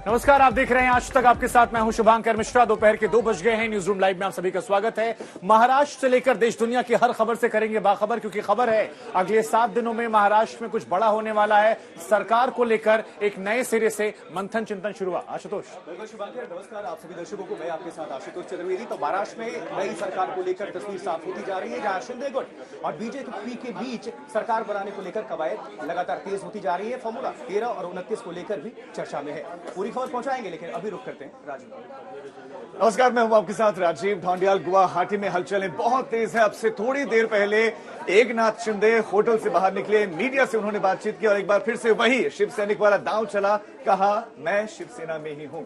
नमस्कार, आप देख रहे हैं आज तक। आपके साथ मैं हूं शुभांकर मिश्रा। दोपहर के 2 बज गए हैं। न्यूज रूम लाइव में आप सभी का स्वागत है। महाराष्ट्र से लेकर देश दुनिया की हर खबर से करेंगे बाखबर, क्योंकि खबर है अगले 7 दिनों में महाराष्ट्र में कुछ बड़ा होने वाला है। सरकार को लेकर एक नए सिरे से मंथन चिंतन शुरू हुआ। आशुतोष। बिल्कुल शुभांकर, नमस्कार आप सभी दर्शकों को। मैं आपके साथ आशुतोष चतुर्वेदी। तो महाराष्ट्र में नई सरकार को लेकर तस्वीर साफ होती जा रही है, जहां शिंदे गुट और बीजेपी के बीच सरकार बनाने को लेकर कवायद लगातार तेज होती जा रही है। फॉर्मूला 13 और 29 को लेकर भी चर्चा में है। पूरी खबर पहुंचाएंगे, लेकिन अभी रुक करते हैं राजीव। नमस्कार, मैं हूं आपके साथ राजीव ढोंडियाल। गुवाहाटी में हलचलें बहुत तेज है। अब से थोड़ी देर पहले एकनाथ शिंदे होटल से बाहर निकले, मीडिया से उन्होंने बातचीत की और एक बार फिर से वही शिव सैनिक वाला दांव चला। कहा मैं शिवसेना में ही हूं।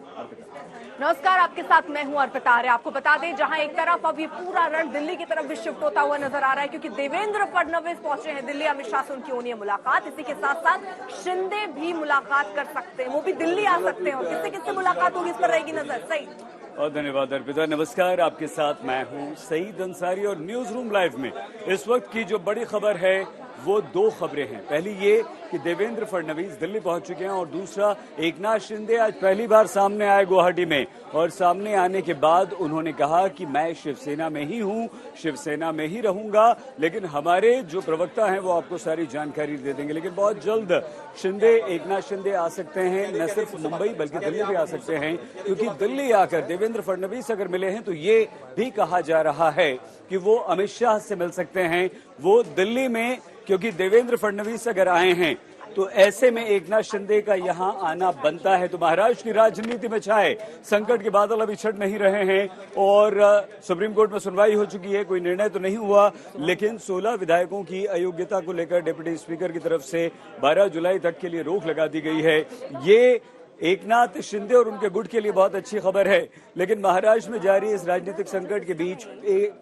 नमस्कार, आपके साथ मैं हूं अर्पिता आर्य। आपको बता दें, जहां एक तरफ अभी पूरा रण दिल्ली की तरफ भी शिफ्ट होता हुआ नजर आ रहा है, क्योंकि देवेंद्र फडणवीस पहुंचे हैं दिल्ली। अमित शाह से उनकी होनी है मुलाकात। इसी के साथ साथ शिंदे भी मुलाकात कर सकते हैं, वो भी दिल्ली आ सकते हैं। और किससे किससे मुलाकात होगी, इस पर रहेगी नजर। सही और धन्यवाद अर्पिता। नमस्कार, आपके साथ मैं हूं सईद अंसारी और न्यूज रूम लाइव में इस वक्त की जो बड़ी खबर है वो 2 खबरें हैं। पहली ये कि देवेंद्र फडणवीस दिल्ली पहुंच चुके हैं और दूसरा एकनाथ शिंदे आज पहली बार सामने आए गुवाहाटी में। और सामने आने के बाद उन्होंने कहा कि मैं शिवसेना में ही हूं, शिवसेना में ही रहूंगा। लेकिन हमारे जो प्रवक्ता हैं वो आपको सारी जानकारी दे देंगे। लेकिन बहुत जल्द एकनाथ शिंदे आ सकते हैं, न सिर्फ मुंबई बल्कि दिल्ली भी आ सकते हैं, क्योंकि दिल्ली आकर देवेंद्र फडणवीस अगर मिले हैं तो ये भी कहा जा रहा है कि वो अमित शाह से मिल सकते हैं। वो दिल्ली में, क्योंकि देवेंद्र फडणवीस अगर आए हैं तो ऐसे में एकनाथ शिंदे का यहां आना बनता है। तो महाराष्ट्र की राजनीति में छाए संकट के बादल अभी छट नहीं रहे हैं और सुप्रीम कोर्ट में सुनवाई हो चुकी है। कोई निर्णय तो नहीं हुआ, लेकिन 16 विधायकों की अयोग्यता को लेकर डिप्टी स्पीकर की तरफ से 12 जुलाई तक के लिए रोक लगा दी गई है। ये एकनाथ शिंदे और उनके गुट के लिए बहुत अच्छी खबर है। लेकिन महाराष्ट्र में जारी इस राजनीतिक संकट के बीच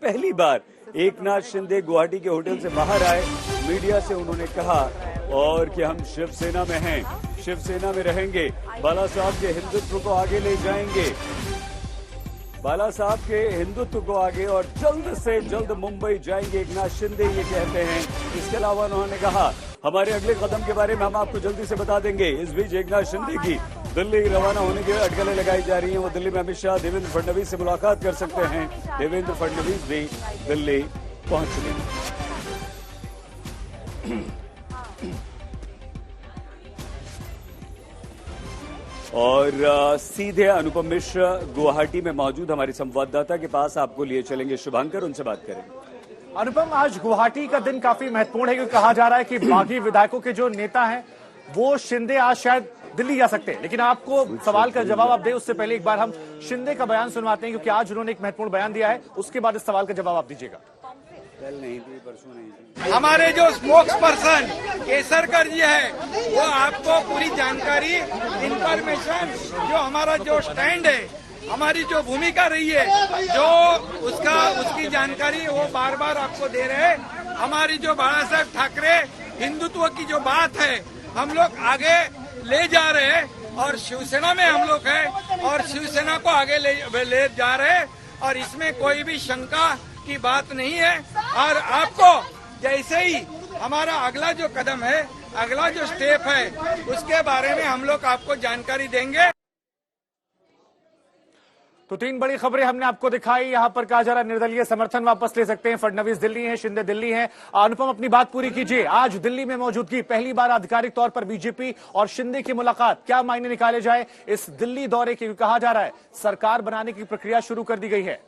पहली बार एकनाथ शिंदे गुवाहाटी के होटल से बाहर आए। मीडिया से उन्होंने कहा और कि हम शिवसेना में हैं, शिवसेना में रहेंगे, बाला साहब के हिंदुत्व को आगे ले जाएंगे, बाला साहब के हिंदुत्व को आगे, और जल्द से जल्द मुंबई जाएंगे एकनाथ शिंदे, ये कहते हैं। इसके अलावा उन्होंने कहा हमारे अगले कदम के बारे में हम आपको जल्दी से बता देंगे। इस बीच एकनाथ शिंदे की दिल्ली रवाना होने की अटकलें लगाई जा रही हैं। वो दिल्ली में अमित शाह, देवेंद्र फडणवीस से मुलाकात कर सकते हैं। देवेंद्र फडणवीस भी दिल्ली पहुंच चुके हैं। और सीधे अनुपम मिश्र गुवाहाटी में मौजूद हमारे संवाददाता के पास आपको लिए चलेंगे। शुभांकर, उनसे बात करेंगे। अनुपम, आज गुवाहाटी का दिन काफी महत्वपूर्ण है, क्योंकि कहा जा रहा है कि बागी विधायकों के जो नेता हैं वो शिंदे आज शायद दिल्ली जा सकते हैं। लेकिन आपको सवाल का जवाब आप दे उससे पहले एक बार हम शिंदे का बयान सुनवाते हैं, क्योंकि आज उन्होंने एक महत्वपूर्ण बयान दिया है। उसके बाद इस सवाल का जवाब आप दीजिएगा। कल नहीं थी, परसों नहीं थी। हमारे जो स्पोक्स पर्सन केसरकर जी है वो आपको पूरी जानकारी, इंफॉर्मेशन, जो हमारा जो स्टैंड है, हमारी जो भूमिका रही है, जो उसकी जानकारी वो बार बार आपको दे रहे हैं। हमारी जो बाला साहब ठाकरे हिंदुत्व की जो बात है हम लोग आगे ले जा रहे हैं और शिवसेना में हम लोग हैं और शिवसेना को आगे ले जा रहे हैं और इसमें कोई भी शंका की बात नहीं है। और आपको जैसे ही हमारा अगला जो कदम है, अगला जो स्टेप है, उसके बारे में हम लोग आपको जानकारी देंगे। तो 3 बड़ी खबरें हमने आपको दिखाई। यहां पर कहा जा रहा है निर्दलीय समर्थन वापस ले सकते हैं। फडणवीस दिल्ली हैं, शिंदे दिल्ली हैं। अनुपम, अपनी बात पूरी कीजिए। आज दिल्ली में मौजूदगी, पहली बार आधिकारिक तौर पर बीजेपी और शिंदे की मुलाकात, क्या मायने निकाले जाए इस दिल्ली दौरे के? कहा जा रहा है सरकार बनाने की प्रक्रिया शुरू कर दी गई है।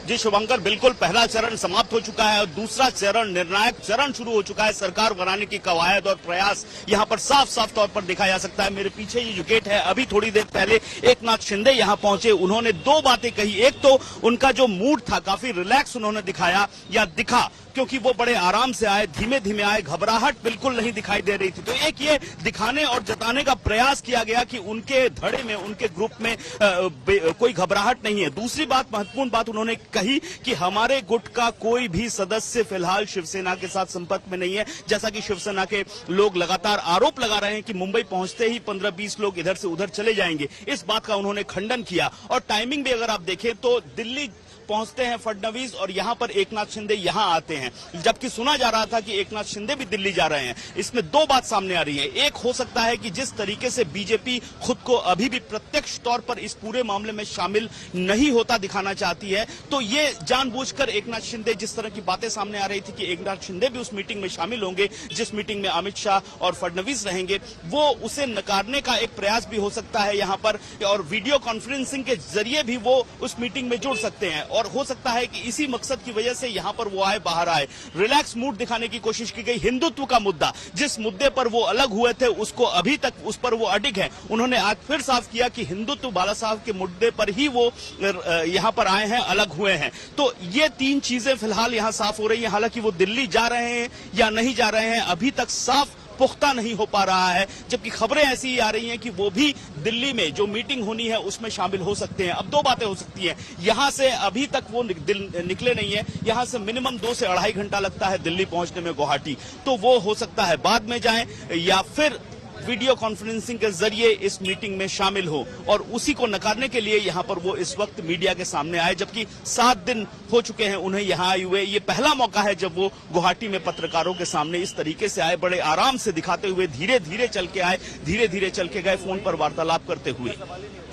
जी शुभंकर, बिल्कुल पहला चरण समाप्त हो चुका है और दूसरा चरण, निर्णायक चरण शुरू हो चुका है। सरकार बनाने की कवायद और प्रयास यहां पर साफ साफ तौर पर दिखाया जा सकता है। मेरे पीछे ये जो गेट है, अभी थोड़ी देर पहले एकनाथ शिंदे यहां पहुंचे। उन्होंने 2 बातें कही। एक तो उनका जो मूड था काफी रिलैक्स उन्होंने दिखाया या दिखा, क्योंकि वो बड़े आराम से आए, धीमे धीमे आए, घबराहट बिल्कुल नहीं दिखाई दे रही थी। तो एक ये दिखाने और जताने का प्रयास किया गया कि उनके धड़े में, उनके ग्रुप में कोई घबराहट नहीं है। दूसरी बात, महत्वपूर्ण बात उन्होंने कही कि हमारे गुट का कोई भी सदस्य फिलहाल शिवसेना के साथ संपर्क में नहीं है। जैसा कि शिवसेना के लोग लगातार आरोप लगा रहे हैं कि मुंबई पहुंचते ही 15-20 लोग इधर से उधर चले जाएंगे। इस बात का उन्होंने खंडन किया। और टाइमिंग भी अगर आप देखें तो दिल्ली पहुंचते हैं फडणवीस और यहां पर एकनाथ शिंदे यहां आते हैं, जबकि सुना जा रहा था कि एकनाथ शिंदे भी दिल्ली जा रहे हैं। इसमें दो बात सामने आ रही है। एक हो सकता है कि जिस तरीके से बीजेपी खुद को अभी भी प्रत्यक्ष तौर पर इस पूरे मामले में शामिल नहीं होता दिखाना चाहती है, तो ये जानबूझकर एकनाथ शिंदे, जिस तरह की बातें सामने आ रही थी कि एकनाथ शिंदे भी उस मीटिंग में शामिल होंगे जिस मीटिंग में अमित शाह और फडणवीस रहेंगे, वो उसे नकारने का एक प्रयास भी हो सकता है यहां पर, और वीडियो कॉन्फ्रेंसिंग के जरिए भी वो उस मीटिंग में जुड़ सकते हैं। और हो सकता है कि इसी मकसद की वजह से यहां पर वो आए, बाहर आए, रिलैक्स मूड दिखाने की कोशिश की गई। हिंदुत्व का मुद्दा, जिस मुद्दे पर वो अलग हुए थे, उसको अभी तक उस पर वो अडिग है। उन्होंने आज फिर साफ किया कि हिंदुत्व बाला साहब के मुद्दे पर ही वो यहां पर आए हैं, अलग हुए हैं। तो ये तीन चीजें फिलहाल यहां साफ हो रही हैं। हालांकि वो दिल्ली जा रहे हैं या नहीं जा रहे हैं अभी तक साफ पुख्ता नहीं हो पा रहा है, जबकि खबरें ऐसी ही आ रही हैं कि वो भी दिल्ली में जो मीटिंग होनी है उसमें शामिल हो सकते हैं। अब दो बातें हो सकती हैं, यहां से अभी तक वो निकले नहीं है, यहां से मिनिमम 2 से 2.5 घंटा लगता है दिल्ली पहुंचने में गुवाहाटी, तो वो हो सकता है बाद में जाएं या फिर वीडियो कॉन्फ्रेंसिंग के जरिए इस मीटिंग में शामिल हो, और उसी को नकारने के लिए यहां पर वो इस वक्त मीडिया के सामने आए, जबकि 7 दिन हो चुके हैं उन्हें यहां आए हुए। ये पहला मौका है जब वो गुवाहाटी में पत्रकारों के सामने इस तरीके से आए, बड़े आराम से दिखाते हुए, धीरे धीरे चल के आए, धीरे धीरे चल के गए, फोन पर वार्तालाप करते हुए।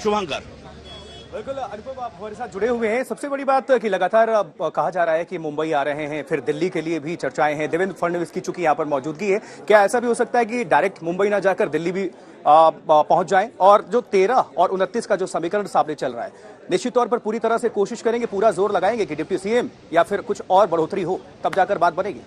शुभंकर। बिल्कुल अनुपम, आप हमारे साथ जुड़े हुए हैं। सबसे बड़ी बात कि लगातार कहा जा रहा है कि मुंबई आ रहे हैं, फिर दिल्ली के लिए भी चर्चाएं हैं, देवेंद्र फडणवीस की चूंकि यहाँ पर मौजूदगी है, क्या ऐसा भी हो सकता है कि डायरेक्ट मुंबई ना जाकर दिल्ली भी पहुंच जाएं? और जो 13 और 29 का जो समीकरण सामने चल रहा है, निश्चित तौर पर पूरी तरह से कोशिश करेंगे, पूरा जोर लगाएंगे कि डिप्टी सीएम या फिर कुछ और बढ़ोतरी हो, तब जाकर बात बनेगी।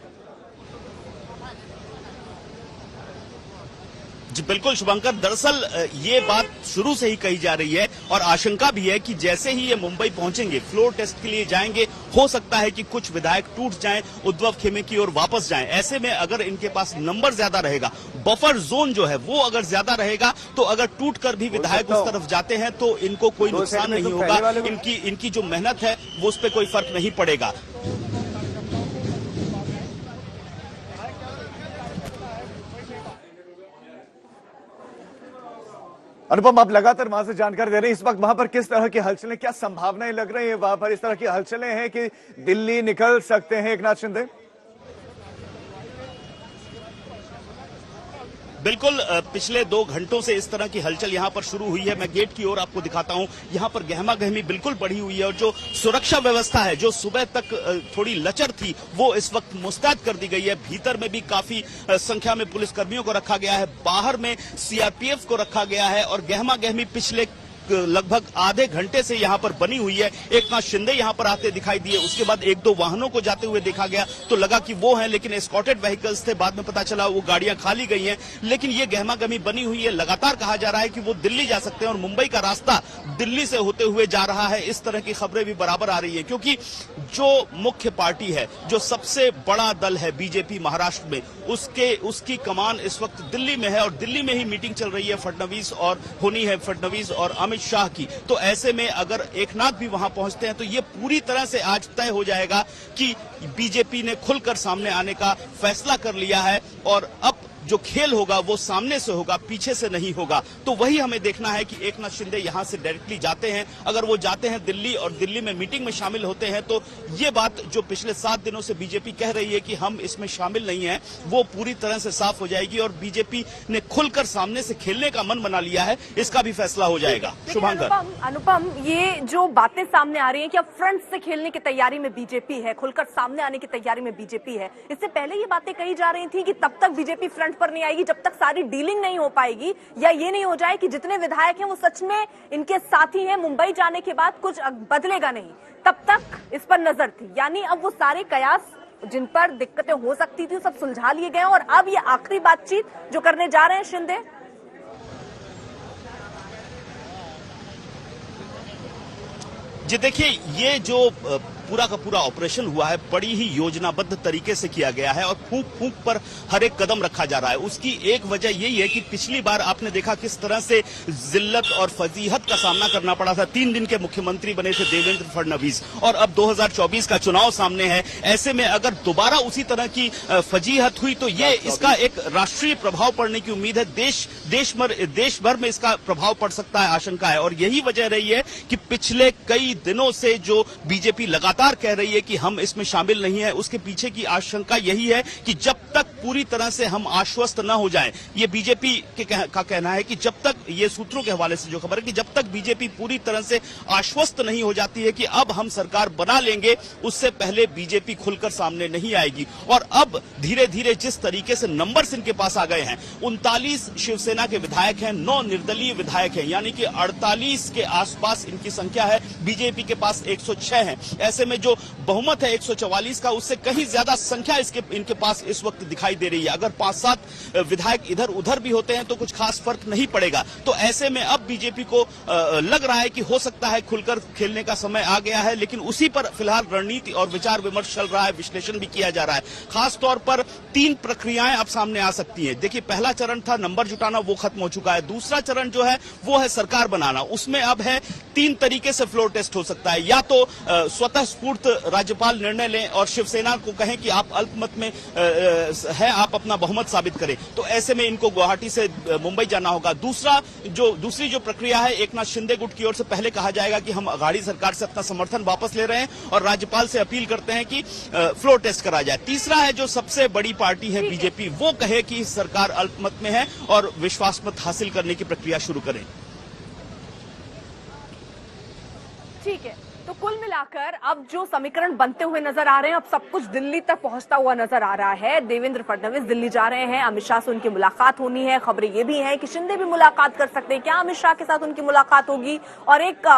जी बिल्कुल शुभंकर, दरअसल ये बात शुरू से ही कही जा रही है और आशंका भी है कि जैसे ही ये मुंबई पहुंचेंगे, फ्लोर टेस्ट के लिए जाएंगे, हो सकता है कि कुछ विधायक टूट जाएं, उद्धव खेमे की ओर वापस जाएं। ऐसे में अगर इनके पास नंबर ज्यादा रहेगा, बफर जोन जो है वो अगर ज्यादा रहेगा, तो अगर टूट कर भी विधायक उस तरफ जाते हैं तो इनको कोई नुकसान नहीं होगा, इनकी जो मेहनत है वो उस पर कोई फर्क नहीं पड़ेगा। अनुपम, आप लगातार वहां से जानकारी दे रहे हैं, इस वक्त वहां पर किस तरह की हलचलें, क्या संभावनाएं लग रही है वहां पर? इस तरह की हलचलें हैं कि दिल्ली निकल सकते हैं एकनाथ शिंदे? बिल्कुल, पिछले 2 घंटों से इस तरह की हलचल यहां पर शुरू हुई है। मैं गेट की ओर आपको दिखाता हूं, यहां पर गहमा गहमी बिल्कुल बढ़ी हुई है और जो सुरक्षा व्यवस्था है, जो सुबह तक थोड़ी लचर थी, वो इस वक्त मुस्तैद कर दी गई है। भीतर में भी काफी संख्या में पुलिसकर्मियों को रखा गया है, बाहर में सीआरपीएफ को रखा गया है और गहमा गहमी पिछले लगभग आधे घंटे से यहां पर बनी हुई है। एकनाथ शिंदे यहां पर आते दिखाई दिए, उसके बाद 1-2 वाहनों को जाते हुए देखा गया तो लगा कि वो हैं, लेकिन एस्कॉर्टेड व्हीकल्स थे। बाद में पता चला वो गाड़ियां खाली गई हैं, लेकिन ये गहमागहमी बनी हुई है। लगातार कहा जा रहा है कि वो दिल्ली जा सकते हैं और मुंबई का रास्ता दिल्ली से होते हुए जा रहा है। इस तरह की खबरें भी बराबर आ रही है, क्योंकि जो मुख्य पार्टी है, जो सबसे बड़ा दल है बीजेपी महाराष्ट्र में, उसकी कमान इस वक्त दिल्ली में है और दिल्ली में ही मीटिंग चल रही है फडणवीस और अमित शाह की। तो ऐसे में अगर एकनाथ भी वहां पहुंचते हैं तो ये पूरी तरह से आज तय हो जाएगा कि बीजेपी ने खुलकर सामने आने का फैसला कर लिया है और अब जो खेल होगा वो सामने से होगा, पीछे से नहीं होगा। तो वही हमें देखना है कि एकनाथ शिंदे यहां से डायरेक्टली जाते हैं, अगर वो जाते हैं दिल्ली और दिल्ली में मीटिंग में शामिल होते हैं, तो ये बात जो पिछले 7 दिनों से बीजेपी कह रही है कि हम इसमें शामिल नहीं है, वो पूरी तरह से साफ हो जाएगी और बीजेपी ने खुलकर सामने से खेलने का मन बना लिया है, इसका भी फैसला हो जाएगा। शुभंकर। अनुपम, ये जो बातें सामने आ रही है कि अब फ्रंट से खेलने की तैयारी में बीजेपी है, खुलकर सामने आने की तैयारी में बीजेपी है, इससे पहले ये बातें कही जा रही थी कि तब तक बीजेपी फ्रंट पर नहीं आएगी जब तक सारी डीलिंग नहीं हो पाएगी, या ये नहीं हो जाए कि जितने विधायक हैं वो सच में इनके साथी हैं, मुंबई जाने के बाद कुछ बदलेगा नहीं, तब तक इस पर नजर थी। यानी अब वो सारे कयास जिन पर दिक्कतें हो सकती थी सब सुलझा लिए गए और अब ये आखिरी बातचीत जो करने जा रहे हैं शिंदे। जी देखिए, ये जो पूरा का पूरा ऑपरेशन हुआ है बड़ी ही योजनाबद्ध तरीके से किया गया है और फूंक फूंक पर हर एक कदम रखा जा रहा है। उसकी एक वजह यही है कि पिछली बार आपने देखा किस तरह से जिल्लत और फजीहत का सामना करना पड़ा था। 3 दिन के मुख्यमंत्री बने थे देवेंद्र फडणवीस और अब 2024 का चुनाव सामने है। ऐसे में अगर दोबारा उसी तरह की फजीहत हुई तो ये इसका एक राष्ट्रीय प्रभाव पड़ने की उम्मीद है। देश भर में इसका प्रभाव पड़ सकता है, आशंका है। और यही वजह रही है कि पिछले कई दिनों से जो बीजेपी लगातार कह रही है कि हम इसमें शामिल नहीं है, उसके पीछे की आशंका यही है कि जब तक पूरी तरह से हम आश्वस्त न हो जाएं, ये बीजेपी का कहना है कि जब तक, ये सूत्रों के हवाले से जो खबर है कि जब तक बीजेपी पूरी तरह से आश्वस्त नहीं हो जाती है कि अब हम सरकार बना लेंगे, उससे पहले बीजेपी खुलकर सामने नहीं आएगी। और अब धीरे धीरे जिस तरीके से नंबर्स इनके पास आ गए हैं, 39 शिवसेना के विधायक हैं, 9 निर्दलीय विधायक हैं, यानी कि 48 के आसपास इनकी संख्या है। बीजेपी के पास 106 है। ऐसे में जो बहुमत है 144 का, उससे कहीं ज्यादा संख्या इनके पास इस वक्त दिखाई दे रही है। अगर 5-7 विधायक इधर उधर भी होते हैं तो कुछ खास फर्क नहीं पड़ेगा। तो ऐसे में अब बीजेपी को लग रहा है कि हो सकता है खुलकर खेलने का समय आ गया है, लेकिन उसी पर फिलहाल रणनीति और विचार विमर्श चल रहा है, विश्लेषण भी किया जा रहा है। खास तौर पर 3 प्रक्रियाएं अब सामने आ सकती हैं। देखिए, पहला चरण था नंबर जुटाना, वो खत्म हो चुका है। दूसरा चरण जो है वो है सरकार बनाना। उसमें अब है 3 तरीके से फ्लोर टेस्ट हो सकता है। या तो स्वतः स्फूर्त राज्यपाल निर्णय लें और शिवसेना को कहें कि आप अल्पमत में है, आप अपना बहुमत साबित करें, तो ऐसे में इनको गुवाहाटी से मुंबई जाना होगा। दूसरी जो प्रक्रिया है, एकनाथ शिंदे गुट की ओर से पहले कहा जाएगा कि हम अघाड़ी सरकार से अपना समर्थन वापस ले रहे हैं और राज्यपाल से अपील करते हैं कि फ्लोर टेस्ट करा जाए। तीसरा है जो सबसे बड़ी पार्टी है बीजेपी, वो कहे कि सरकार अल्पमत में है और विश्वास मत हासिल करने की प्रक्रिया शुरू करें। ठीक है, तो कुल मिलाकर अब जो समीकरण बनते हुए नजर आ रहे हैं, अब सब कुछ दिल्ली तक पहुंचता हुआ नजर आ रहा है। देवेंद्र फडणवीस दिल्ली जा रहे हैं, अमित शाह से उनकी मुलाकात होनी है। खबरें ये भी हैं कि शिंदे भी मुलाकात कर सकते हैं। क्या अमित शाह के साथ उनकी मुलाकात होगी और एक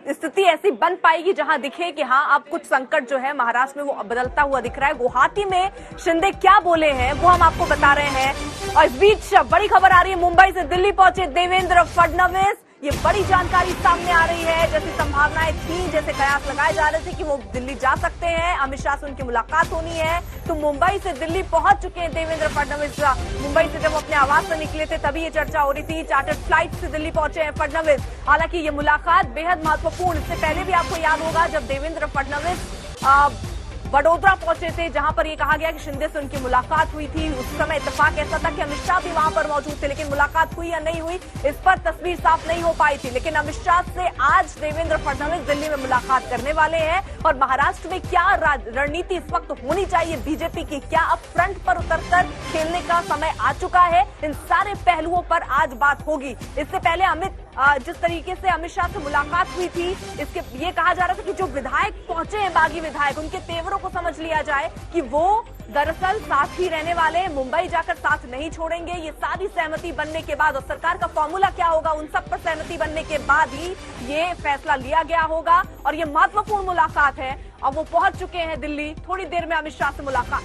स्थिति ऐसी बन पाएगी जहां दिखे कि हाँ, अब कुछ संकट जो है महाराष्ट्र में वो बदलता हुआ दिख रहा है। गुवाहाटी में शिंदे क्या बोले हैं वो हम आपको बता रहे हैं। और इस बीच बड़ी खबर आ रही है, मुंबई से दिल्ली पहुंचे देवेंद्र फडणवीस। ये बड़ी जानकारी सामने आ रही है। जैसी संभावनाएं थी, जैसे कयास लगाए जा रहे थे कि वो दिल्ली जा सकते हैं, अमित शाह से उनकी मुलाकात होनी है, तो मुंबई से दिल्ली पहुंच चुके हैं देवेंद्र फडणवीस। मुंबई से जब अपने आवास से निकले थे तभी ये चर्चा हो रही थी। चार्टर्ड फ्लाइट से दिल्ली पहुंचे हैं फडणवीस। हालांकि ये मुलाकात बेहद महत्वपूर्ण, इससे पहले भी आपको याद होगा जब देवेंद्र फडणवीस वडोदरा पहुंचे थे, जहां पर यह कहा गया कि शिंदे से उनकी मुलाकात हुई थी। उस समय इत्तेफाक ऐसा था कि अमित शाह भी वहां पर मौजूद थे, लेकिन मुलाकात हुई या नहीं हुई इस पर तस्वीर साफ नहीं हो पाई थी। लेकिन अमित शाह से आज देवेंद्र फडणवीस दिल्ली में मुलाकात करने वाले हैं। और महाराष्ट्र में क्या रणनीति इस वक्त होनी चाहिए बीजेपी की, क्या अब फ्रंट पर उतरकर खेलने का समय आ चुका है, इन सारे पहलुओं पर आज बात होगी। इससे पहले जिस तरीके से अमित शाह से मुलाकात हुई थी, इसके ये कहा जा रहा था कि जो विधायक पहुंचे हैं, बागी विधायक, उनके तेवरों को समझ लिया जाए कि वो दरअसल साथ ही रहने वाले हैं, मुंबई जाकर साथ नहीं छोड़ेंगे। ये सारी सहमति बनने के बाद और सरकार का फॉर्मूला क्या होगा, उन सब पर सहमति बनने के बाद ही ये फैसला लिया गया होगा। और ये महत्वपूर्ण मुलाकात है। अब वो पहुंच चुके हैं दिल्ली, थोड़ी देर में अमित शाह से मुलाकात।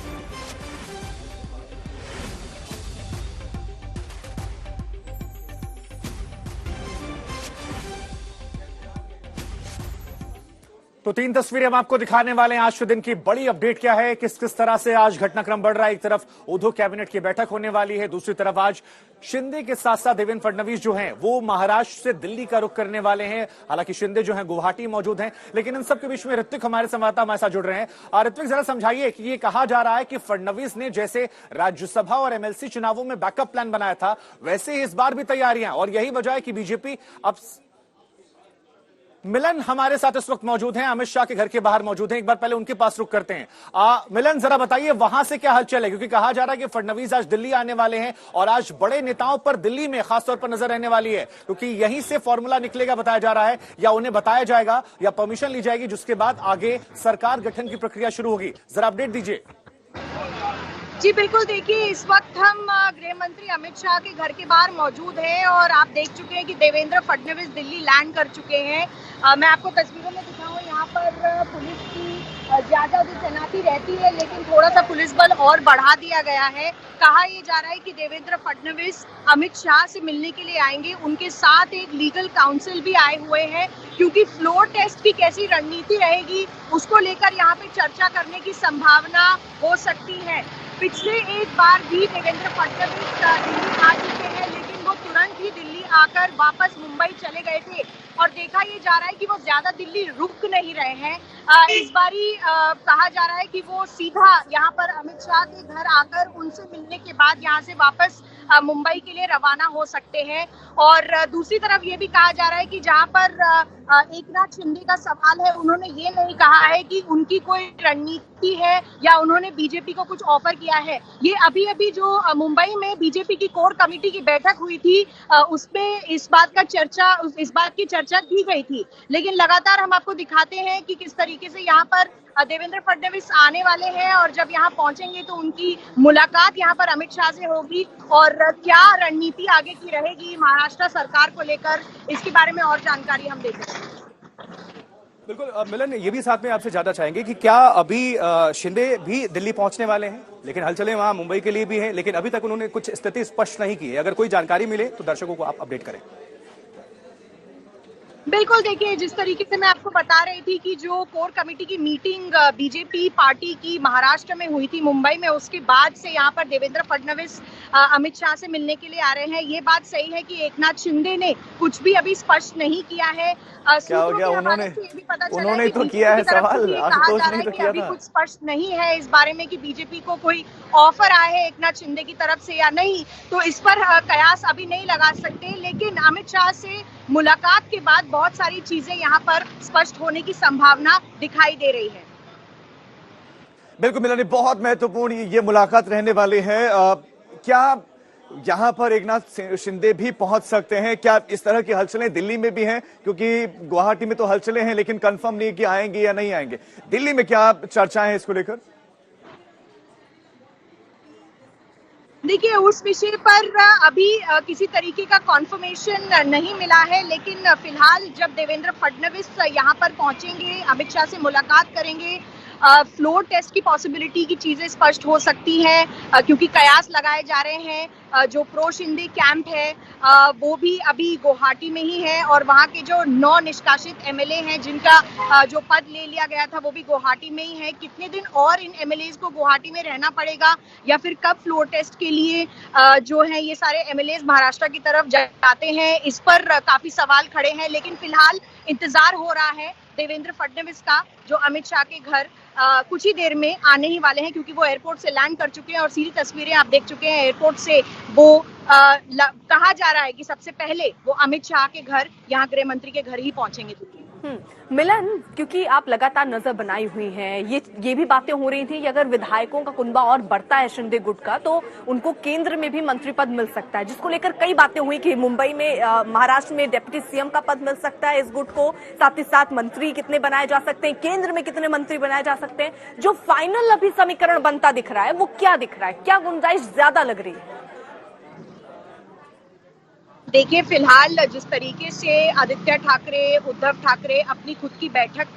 तो 3 तस्वीरें हम आपको दिखाने वाले हैं। आज के दिन की बड़ी अपडेट क्या है, किस किस तरह से आज घटनाक्रम बढ़ रहा है। एक तरफ उद्धव कैबिनेट की बैठक होने वाली है, दूसरी तरफ आज शिंदे के साथ साथ देवेंद्र फडणवीस जो हैं वो महाराष्ट्र से दिल्ली का रुख करने वाले हैं। हालांकि शिंदे जो हैं गुवाहाटी मौजूद हैं, लेकिन इन सब के बीच में ऋत्विक हमारे संवाददाता हमारे साथ जुड़ रहे हैं। ऋत्विक, जरा समझाइए कि ये कहा जा रहा है कि फडणवीस ने जैसे राज्यसभा और एमएलसी चुनावों में बैकअप प्लान बनाया था, वैसे ही इस बार भी तैयारियां, और यही वजह है कि बीजेपी अब मिलन हमारे साथ इस वक्त मौजूद हैं, अमित शाह के घर के बाहर मौजूद हैं। एक बार पहले उनके पास रुक करते हैं। मिलन, जरा बताइए वहां से क्या हलचल है, क्योंकि कहा जा रहा है कि फडणवीस आज दिल्ली आने वाले हैं और आज बड़े नेताओं पर दिल्ली में खासतौर पर नजर रहने वाली है, क्योंकि यहीं से फॉर्मूला निकलेगा बताया जा रहा है, या उन्हें बताया जाएगा या परमिशन ली जाएगी, जिसके बाद आगे सरकार गठन की प्रक्रिया शुरू होगी। जरा अपडेट दीजिए। जी बिल्कुल, देखिए इस वक्त हम गृह मंत्री अमित शाह के घर के बाहर मौजूद हैं और आप देख चुके हैं कि देवेंद्र फडणवीस दिल्ली लैंड कर चुके हैं। मैं आपको तस्वीरों में दिखाऊं, यहाँ पर पुलिस की ज्यादा उधर तैनाती रहती है, लेकिन थोड़ा सा पुलिस बल और बढ़ा दिया गया है। कहा यह जा रहा है कि देवेंद्र फडणवीस अमित शाह से मिलने के लिए आएंगे, उनके साथ एक लीगल काउंसिल भी आए हुए हैं, क्योंकि फ्लोर टेस्ट की कैसी रणनीति रहेगी उसको लेकर यहाँ पे चर्चा करने की संभावना हो सकती है। पिछले एक बार भी देवेंद्र फडणवीस दिल्ली आ चुके हैं, लेकिन वो तुरंत ही दिल्ली आकर वापस मुंबई चले गए थे और देखा ये जा रहा है कि वो ज्यादा दिल्ली रुक नहीं रहे हैं। इस बारी कहा जा रहा है कि वो सीधा यहाँ पर अमित शाह के घर आकर उनसे मिलने के बाद यहाँ से वापस मुंबई के लिए रवाना हो सकते हैं। और दूसरी तरफ ये भी कहा जा रहा है कि जहाँ पर एकनाथ शिंदे का सवाल है, उन्होंने ये नहीं कहा है कि उनकी कोई रणनीति है या उन्होंने बीजेपी को कुछ ऑफर किया है। ये अभी अभी जो मुंबई में बीजेपी की कोर कमेटी की बैठक हुई थी, उसमें इस बात की चर्चा की गई थी। लेकिन लगातार हम आपको दिखाते हैं कि किस तरीके से यहाँ पर देवेंद्र फडणवीस आने वाले हैं और जब यहाँ पहुंचेंगे तो उनकी मुलाकात यहाँ पर अमित शाह से होगी और क्या रणनीति आगे की रहेगी महाराष्ट्र सरकार को लेकर, इसके बारे में और जानकारी हम दे सकते हैं। बिल्कुल मिलन, ये भी साथ में आपसे ज्यादा चाहेंगे कि क्या अभी शिंदे भी दिल्ली पहुंचने वाले हैं, लेकिन हलचलें वहां मुंबई के लिए भी हैं, लेकिन अभी तक उन्होंने कुछ स्थिति स्पष्ट नहीं की है। अगर कोई जानकारी मिले तो दर्शकों को आप अपडेट करें। बिल्कुल, देखिए जिस तरीके से मैं आपको बता रही थी कि जो कोर कमेटी की मीटिंग बीजेपी पार्टी की महाराष्ट्र में हुई थी मुंबई में, उसके बाद से यहाँ पर देवेंद्र फडणवीस अमित शाह से मिलने के लिए आ रहे हैं। ये बात सही है कि एकनाथ शिंदे ने कुछ भी अभी स्पष्ट नहीं किया है। क्या हो गया, उन्होंने तो किया है सवाल, आशुतोष ने तो किया था। कुछ स्पष्ट नहीं है इस बारे में कि बीजेपी को कोई ऑफर आया है एकनाथ शिंदे की तरफ से या नहीं, तो इस पर कयास अभी नहीं लगा सकते। लेकिन अमित शाह से मुलाकात के बाद बहुत सारी चीजें यहाँ पर स्पष्ट होने की संभावना दिखाई दे रही है। बिल्कुल मिलनी, बहुत महत्वपूर्ण ये मुलाकात रहने वाली है। क्या यहां पर एकनाथ शिंदे भी पहुंच सकते हैं? क्या इस तरह की हलचलें दिल्ली में भी हैं? क्योंकि गुवाहाटी में तो हलचलें हैं, लेकिन कंफर्म नहीं कि आएंगे या नहीं आएंगे। दिल्ली में क्या चर्चाएं हैं इसको लेकर? देखिए, उस विषय पर अभी किसी तरीके का कॉन्फर्मेशन नहीं मिला है, लेकिन फिलहाल जब देवेंद्र फडणवीस यहाँ पर पहुंचेंगे, अमित शाह से मुलाकात करेंगे, फ्लोर टेस्ट की पॉसिबिलिटी की चीजें स्पष्ट हो सकती हैं, क्योंकि कयास लगाए जा रहे हैं। जो प्रो शिंदे कैंप है वो भी अभी गुवाहाटी में ही है और वहाँ के जो 9 निष्कासित एमएलए हैं जिनका जो पद ले लिया गया था वो भी गुवाहाटी में ही है। कितने दिन और इन एमएलए को गुवाहाटी में रहना पड़ेगा या फिर कब फ्लोर टेस्ट के लिए जो है ये सारे एमएलए महाराष्ट्र की तरफ जाते हैं, इस पर काफी सवाल खड़े हैं। लेकिन फिलहाल इंतजार हो रहा है देवेंद्र फडणवीस का, जो अमित शाह के घर कुछ ही देर में आने ही वाले हैं, क्योंकि वो एयरपोर्ट से लैंड कर चुके हैं और सीधी तस्वीरें आप देख चुके हैं। एयरपोर्ट से वो कहा जा रहा है कि सबसे पहले वो अमित शाह के घर, यहाँ गृह मंत्री के घर ही पहुंचेंगे दिल्ली। मिलन, क्योंकि आप लगातार नजर बनाई हुई हैं, ये भी बातें हो रही थी कि अगर विधायकों का कुनबा और बढ़ता है शिंदे गुट का तो उनको केंद्र में भी मंत्री पद मिल सकता है, जिसको लेकर कई बातें हुई कि मुंबई में महाराष्ट्र में डिप्टी सीएम का पद मिल सकता है इस गुट को, साथ ही साथ मंत्री कितने बनाए जा सकते हैं, केंद्र में कितने मंत्री बनाए जा सकते हैं। जो फाइनल अभी समीकरण बनता दिख रहा है वो क्या दिख रहा है, क्या गुंजाइश ज्यादा लग रही है? देखिए, फिलहाल जिस तरीके से आदित्य ठाकरे, उद्धव ठाकरे अपनी खुद की बैठक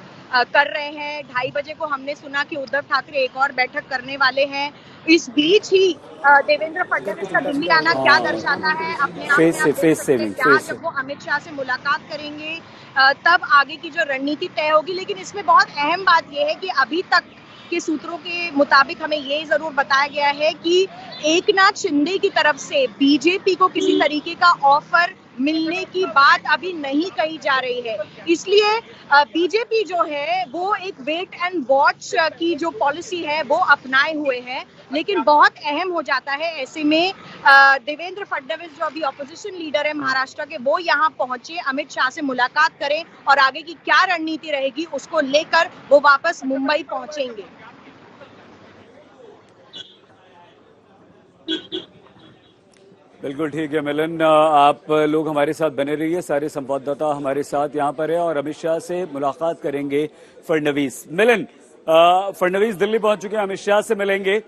कर रहे हैं, 2:30 बजे को हमने सुना कि उद्धव ठाकरे एक और बैठक करने वाले हैं। इस बीच ही देवेंद्र फडणवीस का दिल्ली आना क्या दर्शाता है अपने आप में, जब वो अमित शाह से मुलाकात करेंगे तब आगे की जो रणनीति तय होगी। लेकिन इसमें बहुत अहम बात यह है कि अभी तक के सूत्रों के मुताबिक हमें ये जरूर बताया गया है कि एकनाथ शिंदे की तरफ से बीजेपी को किसी तरीके का ऑफर मिलने की बात अभी नहीं कही जा रही है। इसलिए बीजेपी जो है वो एक वेट एंड वॉच की जो पॉलिसी है वो अपनाए हुए है। लेकिन बहुत अहम हो जाता है ऐसे में देवेंद्र फडणवीस जो अभी ऑपोजिशन लीडर है महाराष्ट्र के, वो यहाँ पहुंचे, अमित शाह से मुलाकात करें और आगे की क्या रणनीति रहेगी उसको लेकर वो वापस मुंबई पहुंचेंगे। बिल्कुल ठीक है मिलन, आप लोग हमारे साथ बने रहिए, सारे संवाददाता हमारे साथ यहाँ पर है और अमित शाह से मुलाकात करेंगे फडणवीस। मिलन, फडणवीस दिल्ली पहुंच चुके हैं, अमित शाह से मिलेंगे,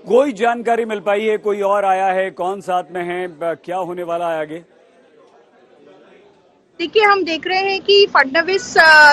कोई जानकारी मिल पाई है, कोई और आया है, कौन साथ में है, क्या होने वाला है आगे? देखिए, हम देख रहे हैं कि फडणवीस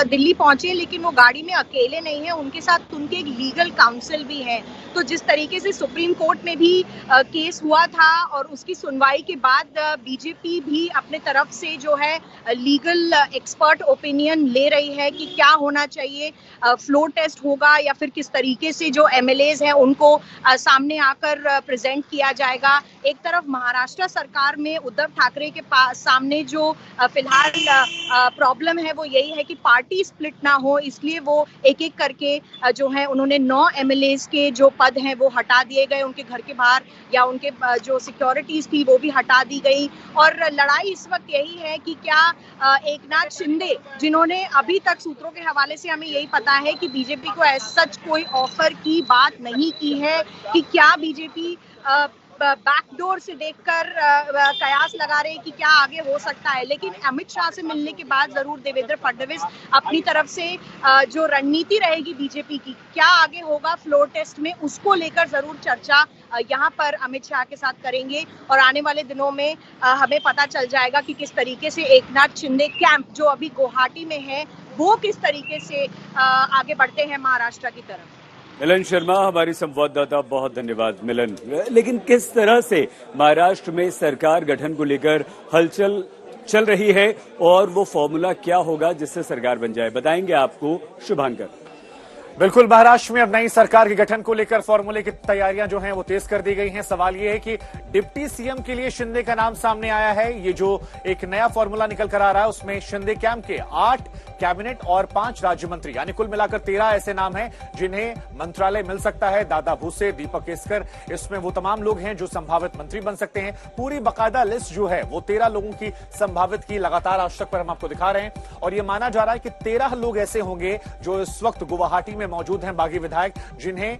दिल्ली पहुंचे, लेकिन वो गाड़ी में अकेले नहीं है, उनके साथ उनके एक लीगल काउंसिल भी है। तो जिस तरीके से सुप्रीम कोर्ट में भी केस हुआ था और उसकी सुनवाई के बाद बीजेपी भी अपने तरफ से जो है लीगल एक्सपर्ट ओपिनियन ले रही है कि क्या होना चाहिए, फ्लोर टेस्ट होगा या फिर किस तरीके से जो एमएलएज हैं उनको सामने आकर प्रेजेंट किया जाएगा। एक तरफ महाराष्ट्र सरकार में उद्धव ठाकरे के सामने जो फिलहाल प्रॉब्लम है वो यही है कि पार्टी स्प्लिट ना हो, इसलिए वो एक एक करके जो है उन्होंने 9 एमएलएज के जो पद हैं वो हटा दिए गए, उनके घर के बाहर या उनके जो सिक्योरिटीज थी वो भी हटा दी गई। और लड़ाई इस वक्त यही है कि क्या एकनाथ शिंदे, जिन्होंने अभी तक सूत्रों के हवाले से हमें यही पता है कि बीजेपी को एज सच कोई ऑफर की बात नहीं की है, कि क्या बीजेपी बैकडोर से देखकर कयास लगा रहे हैं कि क्या आगे हो सकता है। लेकिन अमित शाह से मिलने के बाद जरूर देवेंद्र फडणवीस अपनी तरफ से जो रणनीति रहेगी बीजेपी की, क्या आगे होगा फ्लोर टेस्ट में, उसको लेकर जरूर चर्चा यहाँ पर अमित शाह के साथ करेंगे। और आने वाले दिनों में हमें पता चल जाएगा कि किस तरीके से एकनाथ शिंदे कैंप जो अभी गुवाहाटी में है वो किस तरीके से आगे बढ़ते हैं महाराष्ट्र की तरफ। मिलन शर्मा हमारी संवाददाता, बहुत धन्यवाद मिलन। लेकिन किस तरह से महाराष्ट्र में सरकार गठन को लेकर हलचल चल रही है और वो फॉर्मूला क्या होगा जिससे सरकार बन जाए, बताएंगे आपको शुभांकर। बिल्कुल, महाराष्ट्र में अब नई सरकार के गठन को लेकर फॉर्मूले की तैयारियां जो हैं वो तेज कर दी गई हैं। सवाल ये है कि डिप्टी सीएम के लिए शिंदे का नाम सामने आया है। ये जो एक नया फॉर्मूला निकल कर आ रहा है उसमें शिंदे कैंप के 8 कैबिनेट और 5 राज्य मंत्री, यानी कुल मिलाकर 13 ऐसे नाम हैं जिन्हें मंत्रालय मिल सकता है। दादा भूसे, दीपक केसकर, इसमें वो तमाम लोग हैं जो संभावित मंत्री बन सकते हैं। पूरी बाकायदा लिस्ट जो है वो 13 लोगों की संभावित की लगातार आज तक पर हम आपको दिखा रहे हैं। और ये माना जा रहा है कि 13 लोग ऐसे होंगे जो इस वक्त गुवाहाटी में मौजूद हैं, बागी विधायक, जिन्हें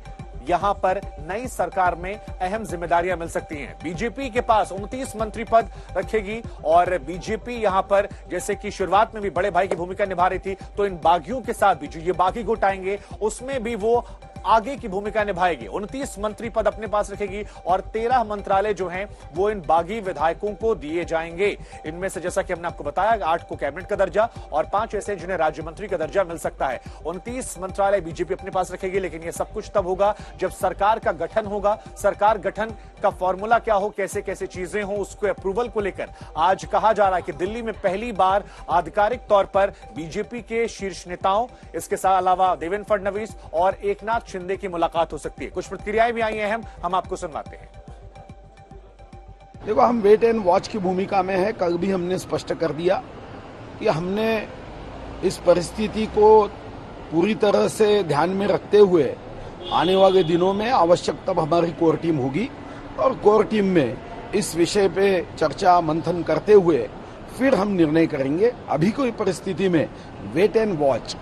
यहां पर नई सरकार में अहम जिम्मेदारियां मिल सकती हैं। बीजेपी के पास 29 मंत्री पद रखेगी और बीजेपी यहां पर, जैसे कि शुरुआत में भी बड़े भाई की भूमिका निभा रही थी, तो इन बागियों के साथ भी जो ये बागी गुट आएंगे उसमें भी वो आगे की भूमिका निभाएगी। 29 मंत्री पद अपने पास रखेगी और 13 मंत्रालय जो हैं वो इन बागी विधायकों को दिए जाएंगे। इनमें से जैसा कि हमने आपको बताया 8 को कैबिनेट का दर्जा और 5 ऐसे जिन्हें राज्य मंत्री का दर्जा मिल सकता है। 29 मंत्रालय बीजेपी अपने पास रखेगी, लेकिन यह सब कुछ तब होगा जब सरकार का गठन होगा। सरकार गठन का फॉर्मूला क्या हो, कैसे कैसे चीजें हो, उसको अप्रूवल को लेकर आज कहा जा रहा है कि दिल्ली में पहली बार आधिकारिक तौर पर बीजेपी के शीर्ष नेताओं, इसके साथ अलावा देवेंद्र फडणवीस और एकनाथ शिंदे की मुलाकात हो सकती है। कुछ प्रतिक्रियाएं भी आई हैं, हम आपको सुनवाते हैं। देखो, हम वेट एंड वॉच की भूमिका में है। कल भी हमने स्पष्ट कर दिया कि हमने इस परिस्थिति को पूरी तरह से ध्यान में रखते हुए आने वाले दिनों में आवश्यक तब हमारी कोर टीम होगी और कोर टीम में इस विषय पे चर्चा मंथन करते हुए फिर हम निर्णय करेंगे। अभी कोई परिस्थिति में वेट एंड वॉच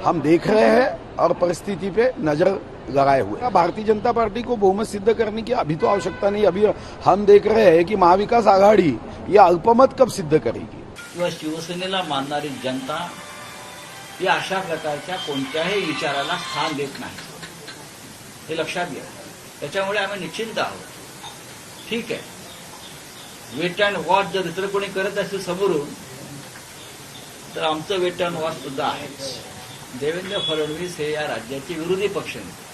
हम देख रहे हैं और परिस्थिति पे नजर लगाए हुए। भारतीय जनता पार्टी को बहुमत सिद्ध करने की अभी तो आवश्यकता नहीं। अभी हम देख रहे हैं कि महाविकास आघाडी या अल्पमत कब सिद्ध करेगी। किंवा शिवसेनेला मानणारी जनता या अशा प्रकारच्या कोणत्याही विचाराला स्थान देत नाही, हे लक्षात घ्या। त्याच्यामुळे आम्ही निश्चिंत आहोत। ठीक आहे, वेट अँड वॉच जर इतर कोणी करत असेल समोरून तर आमचं वेट अँड वॉच सुद्धा आहेच। देवेंद्र फडणवीस हे या राज्याचे विरोधी पक्ष नेते,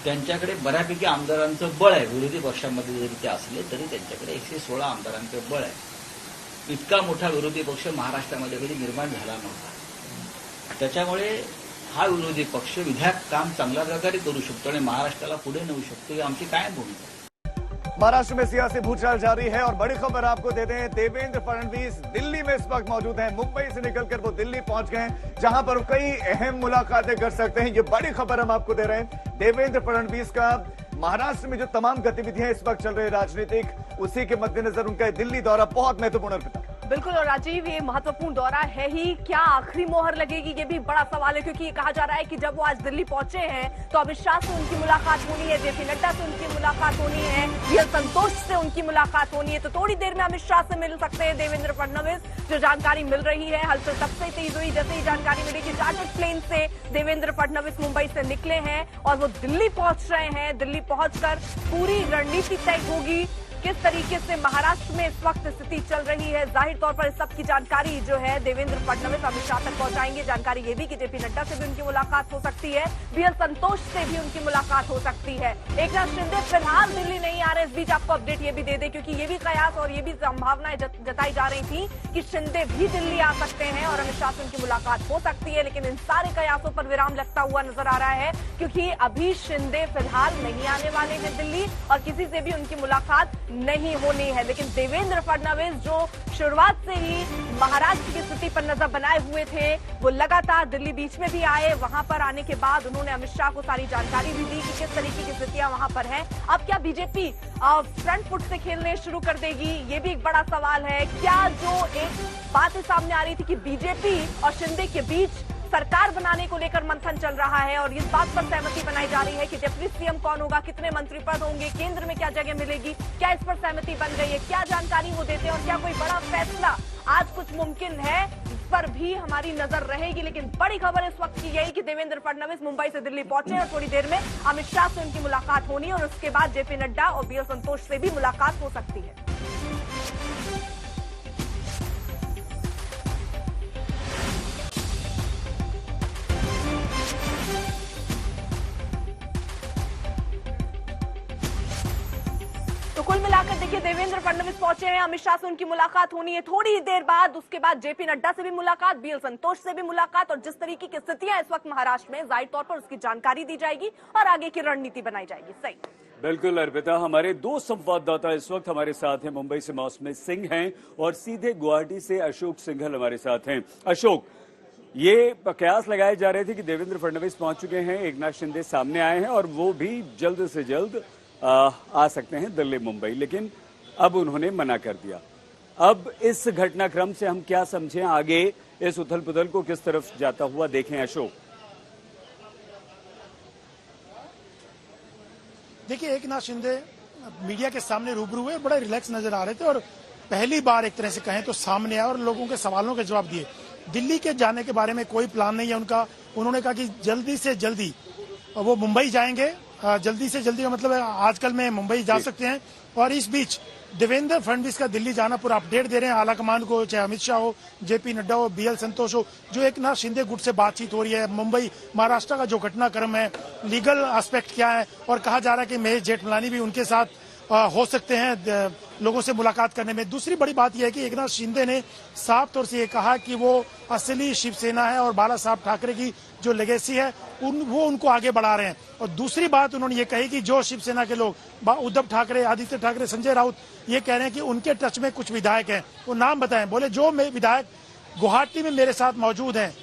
त्यांच्याकडे बऱ्यापैकी आमदारांचं बळ आहे। विरोधी पक्षामध्ये जरी ते असले तरी त्यांच्याकडे 116 आमदारांचं बळ आहे। इतका मोठा विरोधी पक्ष महाराष्ट्रामध्ये कधी निर्माण झाला नव्हता। त्याच्यामुळे हा विरोधी पक्ष विधायक काम चांगल्या प्रकारे करू शकतो आणि महाराष्ट्राला पुढे नेऊ शकतो, ही आमची कायम भूमिका आहे। महाराष्ट्र में सियासी भूचाल जारी है और बड़ी खबर आपको दे दें, देवेंद्र फडणवीस दिल्ली में इस वक्त मौजूद हैं। मुंबई से निकलकर वो दिल्ली पहुंच गए हैं, जहां पर कई अहम मुलाकातें कर सकते हैं। ये बड़ी खबर हम आपको दे रहे हैं। देवेंद्र फडणवीस का महाराष्ट्र में जो तमाम गतिविधियां इस वक्त चल रही राजनीतिक, उसी के मद्देनजर उनका दिल्ली दौरा बहुत महत्वपूर्ण है। बिल्कुल, और राजीव, ये महत्वपूर्ण दौरा है ही, क्या आखिरी मोहर लगेगी ये भी बड़ा सवाल है, क्योंकि ये कहा जा रहा है कि जब वो आज दिल्ली पहुंचे हैं तो अमित शाह से उनकी मुलाकात होनी है, जेपी नड्डा से उनकी मुलाकात होनी है, ये संतोष से उनकी मुलाकात होनी है। तो थोड़ी देर में अमित शाह से मिल सकते हैं देवेंद्र फडणवीस। जो जानकारी मिल रही है, हलचल तब से तेज हुई जैसे ही जानकारी मिली कि चार्टर्ड प्लेन से देवेंद्र फडणवीस मुंबई से निकले हैं और वो दिल्ली पहुंच रहे हैं। दिल्ली पहुंचकर पूरी रणनीति तय होगी। किस तरीके से महाराष्ट्र में इस वक्त स्थिति चल रही है। जाहिर तौर पर इस सब की जानकारी जो है देवेंद्र फडणवीस अमित शाह तक पहुंचाएंगे। जानकारी ये भी कि जेपी नड्डा से भी उनकी मुलाकात हो सकती है, बीएल संतोष से भी उनकी मुलाकात हो सकती है। एकनाथ शिंदे फिलहाल दिल्ली नहीं आ रहे। इस बीच आपको अपडेट ये भी दे दे, क्योंकि ये भी कयास और ये भी संभावनाएं जताई जा रही थी कि शिंदे भी दिल्ली आ सकते हैं और अमित शाह से उनकी मुलाकात हो सकती है। लेकिन इन सारे कयासों पर विराम लगता हुआ नजर आ रहा है, क्योंकि अभी शिंदे फिलहाल नहीं आने वाले हैं दिल्ली और किसी से भी उनकी मुलाकात नहीं होनी है। लेकिन देवेंद्र फडणवीस जो शुरुआत से ही महाराष्ट्र की स्थिति पर नजर बनाए हुए थे, वो लगातार दिल्ली बीच में भी आए। वहां पर आने के बाद उन्होंने अमित शाह को सारी जानकारी भी दी कि किस तरीके की स्थितियां वहां पर हैं। अब क्या बीजेपी फ्रंट फुट से खेलने शुरू कर देगी, ये भी एक बड़ा सवाल है। क्या जो एक बात सामने आ रही थी कि बीजेपी और शिंदे के बीच सरकार बनाने को लेकर मंथन चल रहा है और इस बात पर सहमति बनाई जा रही है कि डिप्टी सीएम कौन होगा, कितने मंत्री पद होंगे, केंद्र में क्या जगह मिलेगी, क्या इस पर सहमति बन गई है, क्या जानकारी वो देते हैं और क्या कोई बड़ा फैसला आज कुछ मुमकिन है, इस पर भी हमारी नजर रहेगी। लेकिन बड़ी खबर इस वक्त की यही कि देवेंद्र फडणवीस मुंबई से दिल्ली पहुंचे और थोड़ी देर में अमित शाह से उनकी मुलाकात होनी और उसके बाद जेपी नड्डा और बीएल संतोष से भी मुलाकात हो सकती है। तो कुल मिलाकर देखिए देवेंद्र फडणवीस पहुंचे हैं, अमित शाह से उनकी मुलाकात होनी है थोड़ी ही देर बाद। उसके बाद जेपी नड्डा से भी मुलाकात, बीएल संतोष से भी मुलाकात और जिस तरीके की स्थितियां इस वक्त महाराष्ट्र में, जाहिर तौर पर उसकी जानकारी दी जाएगी और आगे की रणनीति बनाई जाएगी। सही बिल्कुल अर्पिता, हमारे दो संवाददाता इस वक्त हमारे साथ हैं। मुंबई से मौसमी सिंह हैं और सीधे गुवाहाटी से अशोक सिंघल हमारे साथ हैं। अशोक, ये कयास लगाए जा रहे थे कि देवेंद्र फडणवीस पहुंच चुके हैं, एकनाथ शिंदे सामने आए हैं और वो भी जल्द से जल्द आ सकते हैं दिल्ली मुंबई, लेकिन अब उन्होंने मना कर दिया। अब इस घटनाक्रम से हम क्या समझें, आगे इस उथल पुथल को किस तरफ जाता हुआ देखें अशोक? देखिए, एकनाथ शिंदे मीडिया के सामने रूबरू हुए, बड़ा रिलैक्स नजर आ रहे थे और पहली बार एक तरह से कहें तो सामने आए और लोगों के सवालों के जवाब दिए। दिल्ली के जाने के बारे में कोई प्लान नहीं है उनका। उन्होंने कहा कि जल्दी से जल्दी वो मुंबई जाएंगे, जल्दी से जल्दी का मतलब है आजकल में मुंबई जा सकते हैं। और इस बीच देवेंद्र फडणवीस का दिल्ली जाना पूरा अपडेट दे रहे हैं आला कमान को, चाहे अमित शाह हो, जेपी नड्डा हो, बीएल संतोष हो, जो एकनाथ शिंदे गुट से बातचीत हो रही है। मुंबई महाराष्ट्र का जो घटनाक्रम है, लीगल एस्पेक्ट क्या है, और कहा जा रहा है कि महेश जेठमलानी भी उनके साथ हो सकते हैं लोगों से मुलाकात करने में। दूसरी बड़ी बात यह है कि एकनाथ शिंदे ने साफ तौर से ये कहा कि वो असली शिवसेना है और बाला साहब ठाकरे की जो लेगेसी है वो उनको आगे बढ़ा रहे हैं। और दूसरी बात उन्होंने ये कही कि जो शिवसेना के लोग उद्धव ठाकरे, आदित्य ठाकरे, संजय राउत ये कह रहे हैं कि उनके टच में कुछ विधायक हैं, वो नाम बताएं। बोले जो विधायक गुवाहाटी में मेरे साथ मौजूद हैं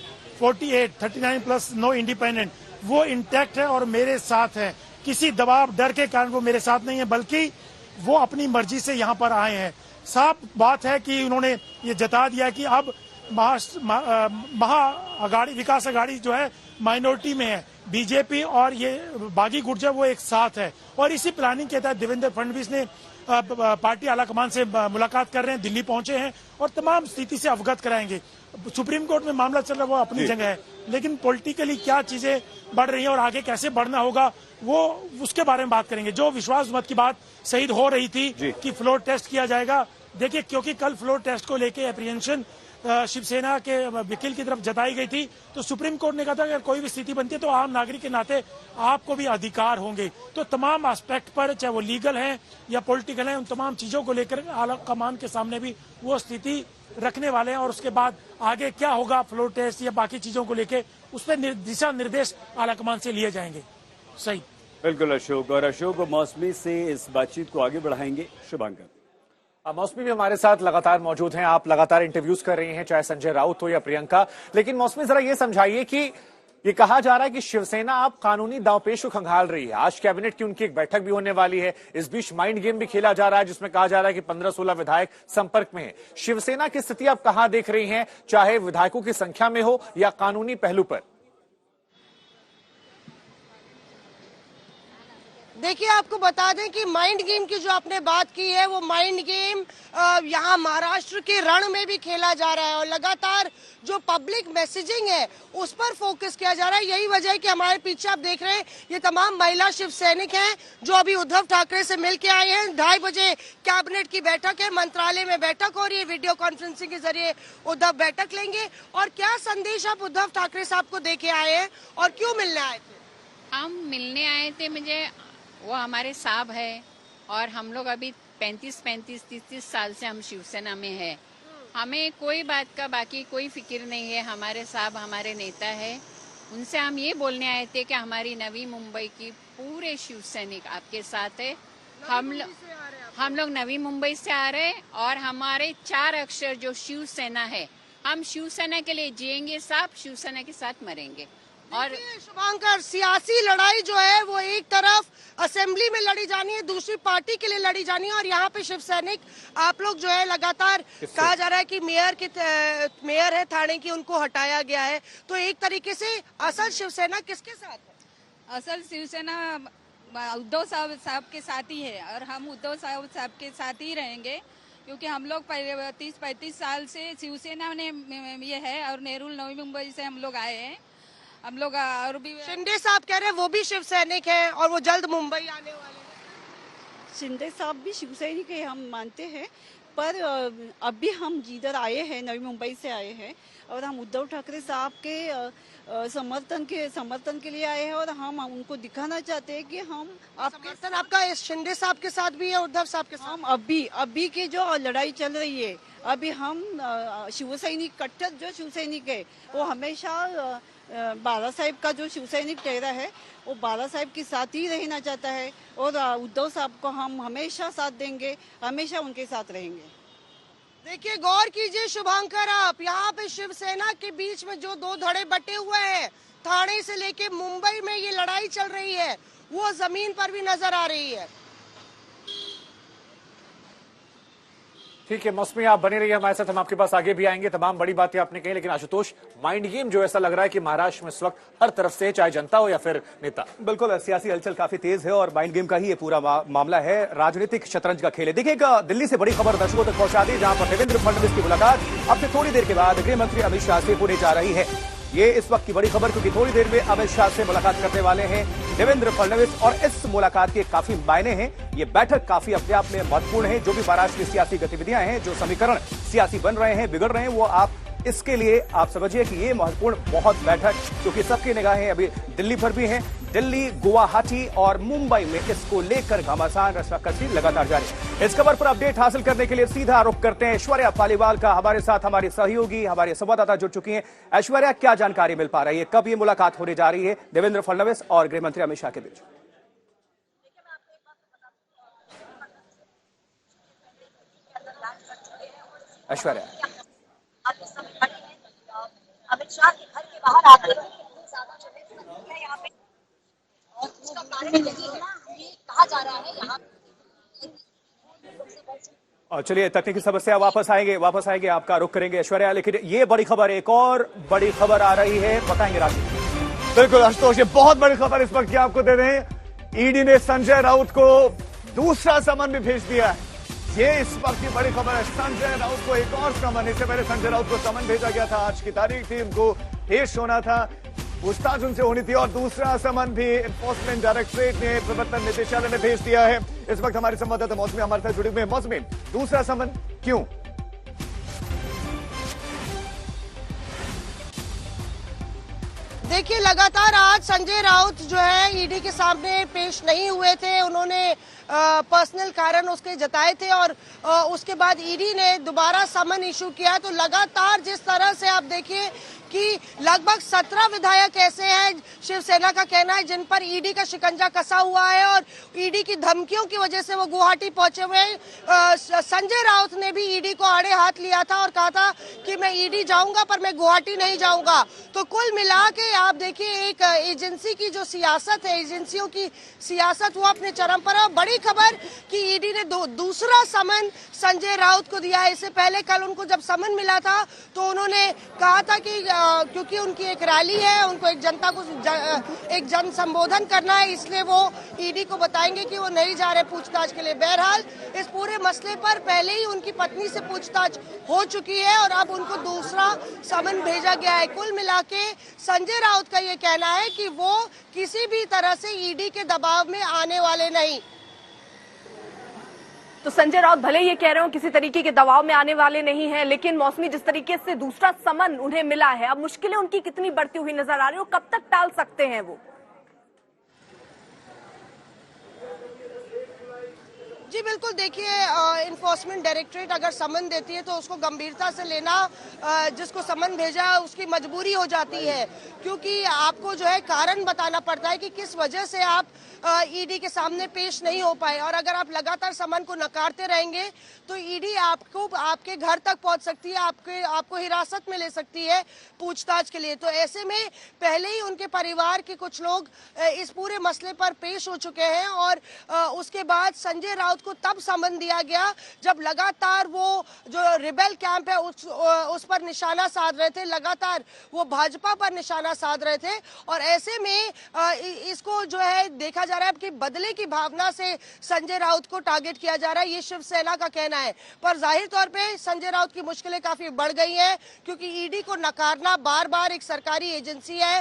39 प्लस नो इंडिपेंडेंट, वो इंटैक्ट है और मेरे साथ है। किसी दबाव डर के कारण वो मेरे साथ नहीं है, बल्कि वो अपनी मर्जी से यहाँ पर आए हैं। साफ बात है कि उन्होंने ये जता दिया कि अब महा अघाड़ी, विकास अघाड़ी जो है माइनॉरिटी में है, बीजेपी और ये बागी गुट जो वो एक साथ है। और इसी प्लानिंग के तहत देवेंद्र फडणवीस ने पार्टी आलाकमान से मुलाकात कर रहे हैं, दिल्ली पहुंचे हैं और तमाम स्थिति से अवगत कराएंगे। सुप्रीम कोर्ट में मामला चल रहा है, वो अपनी जगह है, लेकिन पॉलिटिकली क्या चीजें बढ़ रही हैं और आगे कैसे बढ़ना होगा वो उसके बारे में बात करेंगे। जो विश्वास मत की बात शहीद हो रही थी कि फ्लोर टेस्ट किया जाएगा, देखिए क्योंकि कल फ्लोर टेस्ट को लेके एप्रीहेंशन शिवसेना के वकील की तरफ जताई गई थी, तो सुप्रीम कोर्ट ने कहा था अगर कोई भी स्थिति बनती है तो आम नागरिक के नाते आपको भी अधिकार होंगे। तो तमाम एस्पेक्ट पर, चाहे वो लीगल है या पॉलिटिकल है, उन तमाम चीजों को लेकर आला कमान के सामने भी वो स्थिति रखने वाले हैं। और उसके बाद आगे क्या होगा, फ्लोर टेस्ट या बाकी चीजों को लेकर उस पर दिशा निर्देश आला कमान से लिए जाएंगे। सही, बिल्कुल अशोक। और अशोक मौसमी से इस बातचीत को आगे बढ़ाएंगे शुभांकर। मौसमी भी हमारे साथ लगातार मौजूद हैं, आप लगातार इंटरव्यूज कर रही हैं, चाहे संजय राउत हो या प्रियंका। लेकिन मौसमी जरा ये समझाइए कि ये कहा जा रहा है कि शिवसेना आप कानूनी दांवपेच को खंगाल रही है। आज कैबिनेट की उनकी एक बैठक भी होने वाली है, इस बीच माइंड गेम भी खेला जा रहा है जिसमें कहा जा रहा है कि 15-16 विधायक संपर्क में हैं। शिवसेना की स्थिति आप कहां देख रही हैं, चाहे विधायकों की संख्या में हो या कानूनी पहलू पर? देखिए, आपको बता दें कि माइंड गेम की जो आपने बात की है वो माइंड गेम यहाँ महाराष्ट्र के रण में भी खेला जा रहा है और लगातार जो पब्लिक मैसेजिंग है उस पर फोकस किया जा रहा है। यही वजह है कि हमारे पीछे आप देख रहे हैं ये तमाम महिला शिव सैनिक हैं जो अभी उद्धव ठाकरे से मिल के आए हैं। 2:30 बजे कैबिनेट की बैठक है, मंत्रालय में बैठक हो रही है, वीडियो कॉन्फ्रेंसिंग के जरिए उद्धव बैठक लेंगे। और क्या संदेश आप उद्धव ठाकरे साहब को दे के आए हैं और क्यों मिलने आए थे? हम मिलने आए थे, मुझे वो हमारे साहब है और हम लोग अभी 35-30 साल से हम शिवसेना में है। हमें कोई बात का बाकी कोई फिक्र नहीं है। हमारे साहब हमारे नेता है, उनसे हम ये बोलने आए थे कि हमारी नवी मुंबई की पूरे शिव सैनिक आपके साथ है। हम लोग नवी मुंबई से आ रहे हैं और हमारे 4 अक्षर जो शिवसेना है, हम शिवसेना के लिए जिएंगे, साहब शिवसेना के साथ मरेंगे। और शुभांकर, सियासी लड़ाई जो है वो एक तरफ असेंबली में लड़ी जानी है, दूसरी पार्टी के लिए लड़ी जानी है और यहाँ पे शिव सैनिक आप लोग जो है लगातार कहा जा रहा है कि मेयर है थाने की, उनको हटाया गया है। तो एक तरीके से असल शिवसेना किसके साथ है? असल शिवसेना उद्धव साहब के साथ ही है और हम उद्धव साहब के साथ ही रहेंगे, क्योंकि हम लोग 30-35 साल से शिवसेना में ये है और नेहरू नवी मुंबई से हम लोग आए हैं। हम लोग और भी शिंदे साहब कह रहे हैं वो भी शिव सैनिक है और वो जल्द मुंबई आने वाले हैं। शिंदे साहब भी शिव सैनिक है, हम मानते हैं, पर अभी हम जिधर आए हैं नवी मुंबई से आए हैं और हम उद्धव ठाकरे साहब के समर्थन के लिए आए हैं और हम उनको दिखाना चाहते हैं कि हम समर्थन आपका शिंदे साहब के साथ भी है, उद्धव साहब के साथ। हम अभी की जो लड़ाई चल रही है, अभी हम शिव सैनिक कट्टर जो शिव सैनिक है वो हमेशा बाला साहेब का जो शिव सैनिक चेहरा है वो बाला साहेब के साथ ही रहना चाहता है और उद्धव साहब को हम हमेशा साथ देंगे, हमेशा उनके साथ रहेंगे। देखिए, गौर कीजिए शुभांकर, आप यहाँ पे शिवसेना के बीच में जो 2 धड़े बटे हुए हैं, ठाणे से लेके मुंबई में ये लड़ाई चल रही है, वो जमीन पर भी नजर आ रही है। ठीक है मौसमी, आप बने रहिए हमारे साथ, हम आपके पास आगे भी आएंगे। तमाम बड़ी बातें आपने कही, लेकिन आशुतोष, माइंड गेम जो ऐसा लग रहा है कि महाराष्ट्र में इस वक्त हर तरफ से, चाहे जनता हो या फिर नेता, बिल्कुल सियासी हलचल काफी तेज है और माइंड गेम का ही ये पूरा मामला है, राजनीतिक शतरंज का खेल है। देखिए, दिल्ली से बड़ी खबर दर्शकों तक पहुंचा दी, जहां पर देवेंद्र फडणवीस की मुलाकात अब से थोड़ी देर के बाद गृह मंत्री अमित शाह से पुणे जा रही है। ये इस वक्त की बड़ी खबर, क्योंकि थोड़ी देर में अमित शाह से मुलाकात करने वाले हैं देवेंद्र फडणवीस और इस मुलाकात के काफी मायने हैं। ये बैठक काफी अपने आप में महत्वपूर्ण है। जो भी महाराष्ट्र की सियासी गतिविधियां हैं, जो समीकरण सियासी बन रहे हैं, बिगड़ रहे हैं, वो आप इसके लिए आप समझिए कि ये महत्वपूर्ण बहुत बैठक, क्योंकि सबकी निगाहें अभी दिल्ली पर भी हैं। दिल्ली, गुवाहाटी और मुंबई में इसको लेकर घमासान रस्साकसी लगातार जारी है। इस खबर पर अपडेट हासिल करने के लिए सीधा रुख करते हैं ऐश्वर्या पालीवाल का। हमारे साथ हमारी सहयोगी, हमारे संवाददाता जुड़ चुकी हैं। ऐश्वर्या, क्या जानकारी मिल पा रही है, कब ये मुलाकात होने जा रही है देवेंद्र फडणवीस और गृह मंत्री अमित शाह के बीच? ऐश्वर्या, अमित शाह के घर के बाहर आकर ज्यादा जगह है यहाँ पे और उसका कारण यही है, ये कहा जा रहा है यहाँ। और चलिए, तकनीकी समस्या, वापस आएंगे, आपका रुख करेंगे ऐश्वर्या। लेकिन ये बड़ी खबर, एक और बड़ी खबर आ रही है, बताएंगे राजीव। बिल्कुल आशुतोष, ये बहुत बड़ी खबर इस वक्त आपको दे रहे हैं। ईडी ने संजय राउत को दूसरा समन भी भेज दिया है। ये इस वक्त की बड़ी खबर है। संजय राउत को एक और समन, इससे पहले संजय राउत को समन भेजा गया था, आज की तारीख थी, उनको पेश होना था, पूछताछ उनसे होनी थी और दूसरा समन भी एनफोर्समेंट डायरेक्टरेट ने, प्रवर्तन निदेशालय ने भेज दिया है। इस वक्त हमारे संवाददाता मौसमी हमारे साथ जुड़े हुए हैं। मौसमी, दूसरा समन क्यों? देखिए, लगातार आज संजय राउत जो है ईडी के सामने पेश नहीं हुए थे। उन्होंने पर्सनल कारण उसके जताए थे और उसके बाद ईडी ने दोबारा समन इशू किया। तो लगातार जिस तरह से आप देखिए कि लगभग 17 विधायक ऐसे हैं, शिवसेना का कहना है, जिन पर ईडी का शिकंजा कसा हुआ है और ईडी की धमकियों की वजह से वो गुवाहाटी पहुंचे हुए हैं। संजय राउत ने भी ईडी को आड़े हाथ लिया था और कहा था कि मैं ईडी जाऊंगा पर मैं गुवाहाटी नहीं जाऊंगा। तो कुल मिला के आप देखिए, एक एजेंसी की जो सियासत है, एजेंसियों की सियासत, वो अपने चरम पर है। बड़ी बड़ी खबर कि ईडी ने दूसरा समन संजय राउत को दिया है। इससे पहले कल उनको जब समन मिला था तो उन्होंने कहा था कि क्योंकि उनकी एक रैली है, उनको एक जनता को एक जन संबोधन करना है, इसलिए वो ईडी को बताएंगे कि वो नहीं जा रहे पूछताछ के लिए। बहरहाल इस पूरे मसले पर पहले ही उनकी पत्नी से पूछताछ हो चुकी है और अब उनको दूसरा समन भेजा गया है। कुल मिला के संजय राउत का ये कहना है कि वो किसी भी तरह से ईडी के दबाव में आने वाले नहीं। तो संजय राउत भले ये कह रहे हो किसी तरीके के दबाव में आने वाले नहीं है, लेकिन मौसमी जिस तरीके से दूसरा समन उन्हें मिला है, अब मुश्किलें उनकी कितनी बढ़ती हुई नजर आ रही है, कब तक टाल सकते हैं वो? जी बिल्कुल, देखिए इन्फोर्समेंट डायरेक्टरेट अगर समन देती है तो उसको गंभीरता से लेना जिसको समन भेजा उसकी मजबूरी हो जाती है, क्योंकि आपको जो है कारण बताना पड़ता है कि किस वजह से आप ईडी के सामने पेश नहीं हो पाए। और अगर आप लगातार समन को नकारते रहेंगे तो ईडी आपको आपके घर तक पहुंच सकती है, आपको हिरासत में ले सकती है पूछताछ के लिए। तो ऐसे में पहले ही उनके परिवार के कुछ लोग इस पूरे मसले पर पेश हो चुके हैं और उसके बाद संजय राउत को तब समन दिया गया जब लगातार वो जो रिबेल कैंप है उस पर निशाना साध रहे थे, लगातार वो भाजपा पर निशाना साध रहे थे। और ऐसे में इसको जो है देखा जा रहा है कि बदले की भावना से संजय राउत को टारगेट किया जा रहा है, ये शिवसेना का कहना है। पर जाहिर तौर पे संजय राउत की मुश्किलें काफी बढ़ गई हैं, क्योंकि ईडी को नकारना बार बार एक सरकारी एजेंसी है,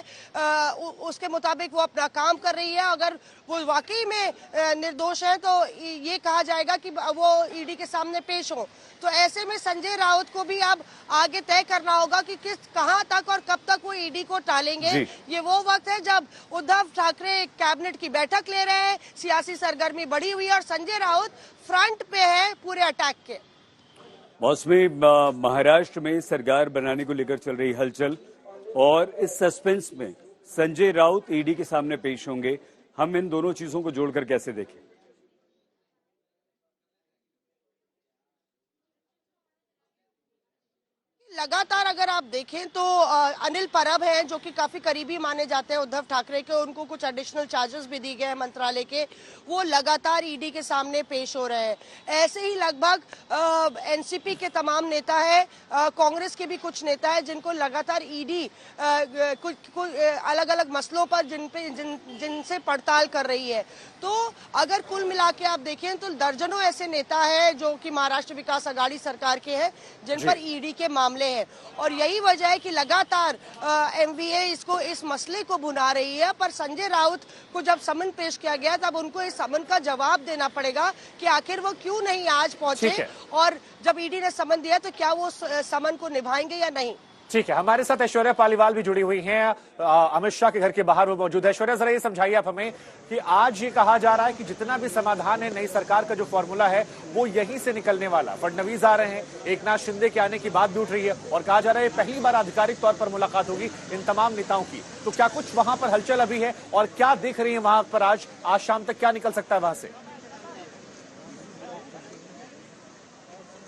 उसके मुताबिक वो अपना काम कर रही है। अगर वो वाकई में निर्दोष है तो ये कहा जाएगा कि वो ईडी के सामने पेश हो। तो ऐसे में संजय राउत को भी अब आगे तय करना होगा कि कहां तक और कब तक वो ईडी को टालेंगे। ये वो वक्त है जब उद्धव ठाकरे कैबिनेट की बैठक ले रहे हैं, सियासी सरगर्मी बढ़ी हुई है और संजय राउत फ्रंट पे है पूरे अटैक के। मौसमी महाराष्ट्र में सरकार बनाने को लेकर चल रही हलचल और इस सस्पेंस में संजय राउत ईडी के सामने पेश होंगे, हम इन दोनों चीजों को जोड़कर कैसे देखें? लगातार अगर आप देखें तो अनिल परब हैं जो कि काफी करीबी माने जाते हैं उद्धव ठाकरे के, उनको कुछ एडिशनल चार्जेस भी दिए गए हैं मंत्रालय के, वो लगातार ईडी के सामने पेश हो रहे हैं। ऐसे ही लगभग एनसीपी के तमाम नेता है, कांग्रेस के भी कुछ नेता है जिनको लगातार ईडी कुछ अलग अलग मसलों पर जिनसे पड़ताल कर रही है। तो अगर कुल मिला के आप देखें तो दर्जनों ऐसे नेता है जो कि महाराष्ट्र विकास आघाड़ी सरकार के हैं जिन पर ईडी के मामले है। और यही वजह है कि लगातार एमवीए इस मसले को भुना रही है। पर संजय राउत को जब समन पेश किया गया तब उनको इस समन का जवाब देना पड़ेगा कि आखिर वो क्यों नहीं आज पहुंचे और जब ईडी ने समन दिया तो क्या वो समन को निभाएंगे या नहीं। ठीक है, हमारे साथ ऐश्वर्या पालीवाल भी जुड़ी हुई हैं, अमित शाह के घर के बाहर वो मौजूद है। ऐश्वर्या, जरा ये समझाइए आप हमें कि आज ये कहा जा रहा है कि जितना भी समाधान है नई सरकार का जो फॉर्मूला है वो यहीं से निकलने वाला। फडणवीस आ रहे हैं, एकनाथ शिंदे के आने की बात भी उठ रही है और कहा जा रहा है पहली बार आधिकारिक तौर पर मुलाकात होगी इन तमाम नेताओं की। तो क्या कुछ वहां पर हलचल अभी है और क्या देख रही है वहां पर आज शाम तक क्या निकल सकता है वहां से?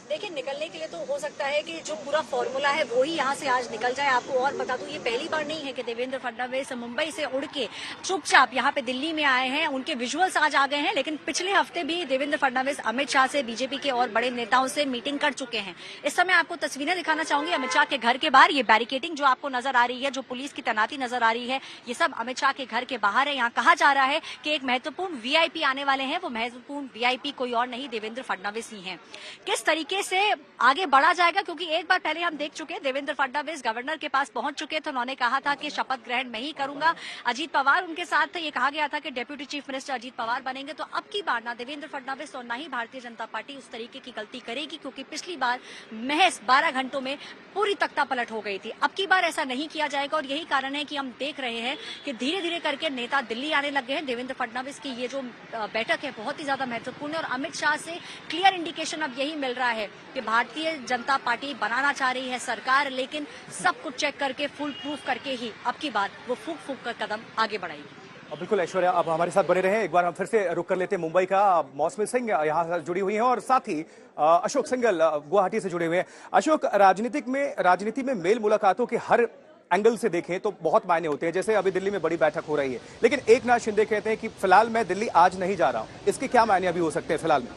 देखिए, निकलने के लिए तो हो सकता है कि जो पूरा फॉर्मूला है वो ही यहाँ से आज निकल जाए। आपको और बता दूं, ये पहली बार नहीं है कि देवेंद्र फडणवीस मुंबई से उड़ के चुपचाप यहाँ पे दिल्ली में आए हैं। उनके विजुअल्स आज आ गए हैं, लेकिन पिछले हफ्ते भी देवेंद्र फडणवीस अमित शाह से, बीजेपी के और बड़े नेताओं से मीटिंग कर चुके हैं। इस समय आपको तस्वीरें दिखाना चाहूंगी अमित शाह के घर के बाहर। ये बैरिकेडिंग जो आपको नजर आ रही है, जो पुलिस की तैनाती नजर आ रही है, ये सब अमित शाह के घर के बाहर है। यहाँ कहा जा रहा है कि एक महत्वपूर्ण वीआईपी आने वाले हैं। वो महत्वपूर्ण वीआईपी कोई और नहीं, देवेंद्र फडणवीस ही है। किस तरीके से आगे बढ़ा जाएगा, क्योंकि एक बार पहले हम देख चुके हैं देवेंद्र फडणवीस गवर्नर के पास पहुंच चुके थे। उन्होंने कहा था कि शपथ ग्रहण मैं ही करूंगा। अजीत पवार उनके साथ थे, ये कहा गया था कि deputy chief minister Ajit Pawar बनेंगे। तो अब की बार ना देवेंद्र फडणवीस और ना ही भारतीय जनता पार्टी उस तरीके की गलती करेगी, क्योंकि पिछली बार महज 12 घंटों में पूरी तख्ता पलट हो गई थी। अब की बार ऐसा नहीं किया जाएगा और यही कारण है कि हम देख रहे हैं कि धीरे धीरे करके नेता दिल्ली आने लगे हैं। देवेंद्र फडणवीस की ये जो बैठक है बहुत ही ज्यादा महत्वपूर्ण है और अमित शाह से क्लियर इंडिकेशन अब यही मिल रहा है कि भारतीय जनता पार्टी बनाना चाह रही है सरकार, लेकिन सब कुछ चेक करके फुल प्रूफ करके ही अब की बार वो फूक फूक कर कदम आगे बढ़ाएगी। बिल्कुल ऐश्वर्या, आप हमारे साथ बने रहे। एक बार हम फिर से रुक कर लेते हैं मुंबई का। मौसमी सिंह यहाँ जुड़ी हुई हैं और साथ ही अशोक सिंघल गुवाहाटी से जुड़े हुए हैं। अशोक, राजनीति में मेल मुलाकातों की हर एंगल से देखें तो बहुत मायने होते हैं। जैसे अभी दिल्ली में बड़ी बैठक हो रही है, लेकिन एकनाथ शिंदे कहते हैं कि फिलहाल मैं दिल्ली आज नहीं जा रहा हूं। इसके क्या मायने अभी हो सकते हैं फिलहाल में?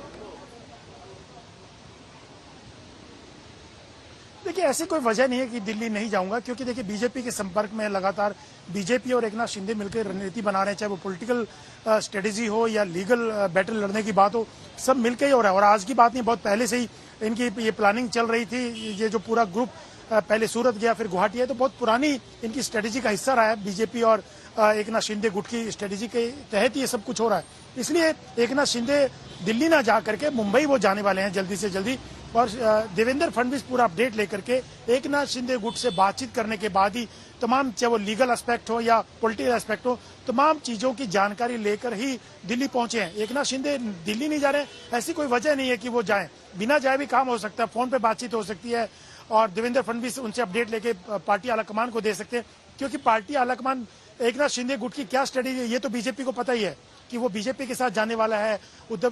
देखिए, ऐसी कोई वजह नहीं है कि दिल्ली नहीं जाऊंगा, क्योंकि देखिए बीजेपी के संपर्क में लगातार बीजेपी और एकनाथ शिंदे मिलकर रणनीति बना रहे हैं, चाहे वो पॉलिटिकल स्ट्रेटेजी हो या लीगल बैटल लड़ने की बात हो, सब मिलकर ही हो रहा है। और आज की बात नहीं, बहुत पहले से ही इनकी ये प्लानिंग चल रही थी। ये जो पूरा ग्रुप पहले सूरत गया फिर गुवाहाटी है, तो बहुत पुरानी इनकी स्ट्रेटेजी का हिस्सा रहा है। बीजेपी और एकनाथ शिंदे गुट की स्ट्रेटेजी के तहत ये सब कुछ हो रहा है। इसलिए एकनाथ शिंदे दिल्ली ना जा करके मुंबई वो जाने वाले हैं जल्दी से जल्दी, और देवेंद्र फडणवीस पूरा अपडेट लेकर के एकनाथ शिंदे गुट से बातचीत करने के बाद ही तमाम, चाहे वो लीगल एस्पेक्ट हो या पॉलिटिकल एस्पेक्ट हो, तमाम चीजों की जानकारी लेकर ही दिल्ली पहुंचे हैं। एकनाथ शिंदे दिल्ली नहीं जा रहे, ऐसी कोई वजह नहीं है कि वो जाएं। बिना जाए भी काम हो सकता है, फोन पे बातचीत हो सकती है और देवेंद्र फडणवीस उनसे अपडेट लेके पार्टी आलाकमान को दे सकते हैं, क्योंकि पार्टी आलाकमान एकनाथ शिंदे गुट की क्या स्ट्रेटेजी है ये तो बीजेपी को पता ही है कि वो बीजेपी के साथ जाने वाला है, उद्धव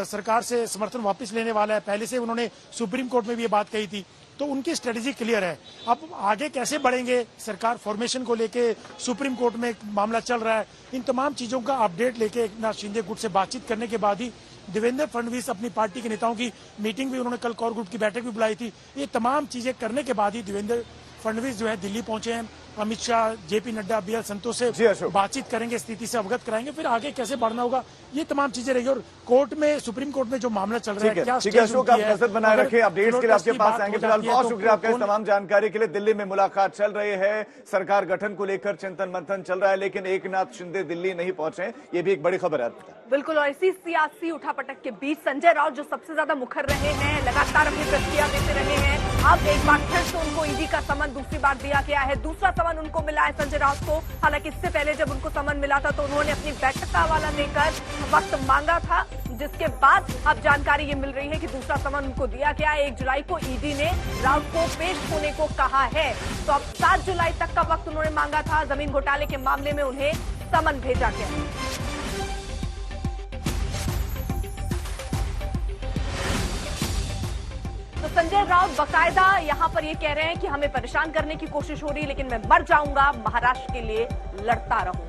सरकार से समर्थन वापस लेने वाला है। पहले से उन्होंने सुप्रीम कोर्ट में भी ये बात कही थी, तो उनकी स्ट्रेटेजी क्लियर है। अब आगे कैसे बढ़ेंगे, सरकार फॉर्मेशन को लेके सुप्रीम कोर्ट में मामला चल रहा है, इन तमाम चीजों का अपडेट लेके एकनाथ शिंदे गुट से बातचीत करने के बाद ही देवेंद्र फडणवीस अपनी पार्टी के नेताओं की मीटिंग भी, उन्होंने कल कोर ग्रुप की बैठक भी बुलाई थी, ये तमाम चीजें करने के बाद ही देवेंद्र फडणवीस जो है दिल्ली पहुंचे हैं। अमित शाह, जेपी नड्डा, BL संतोष से बातचीत करेंगे, स्थिति से अवगत कराएंगे, फिर आगे कैसे बढ़ना होगा ये तमाम चीजें रहेगी। और कोर्ट में, सुप्रीम कोर्ट में जो मामला चल रहा है, क्या ठीक है अशोक, आप नजर बनाए रखें, अपडेट्स के लिए आपके पास आएंगे। फिलहाल बहुत शुक्रिया आपका इस तमाम जानकारी के लिए। दिल्ली में मुलाकात चल रही है, सरकार गठन को लेकर चिंतन मंथन चल रहा है, लेकिन एकनाथ शिंदे दिल्ली नहीं पहुंचे, ये भी एक बड़ी खबर है। बिल्कुल, और इसी सियासी उठापटक के बीच संजय राउत जो सबसे ज्यादा मुखर रहे हैं, लगातार अपनी प्रतिक्रिया देते रहे हैं, अब एक बार फिर से उनको ईडी का समन दूसरी बार दिया गया है। दूसरा समन उनको मिला है संजय राउत को। हालांकि इससे पहले जब उनको समन मिला था तो उन्होंने अपनी बैठक का हवाला देकर वक्त मांगा था, जिसके बाद अब जानकारी ये मिल रही है कि दूसरा समन उनको दिया गया है। 1 जुलाई को ईडी ने राउत को पेश होने को कहा है, तो अब 7 जुलाई तक का वक्त उन्होंने मांगा था। जमीन घोटाले के मामले में उन्हें समन भेजा गया। तो संजय राउत बाकायदा यहां पर ये कह रहे हैं कि हमें परेशान करने की कोशिश हो रही है, लेकिन मैं मर जाऊंगा, महाराष्ट्र के लिए लड़ता रहूंगा।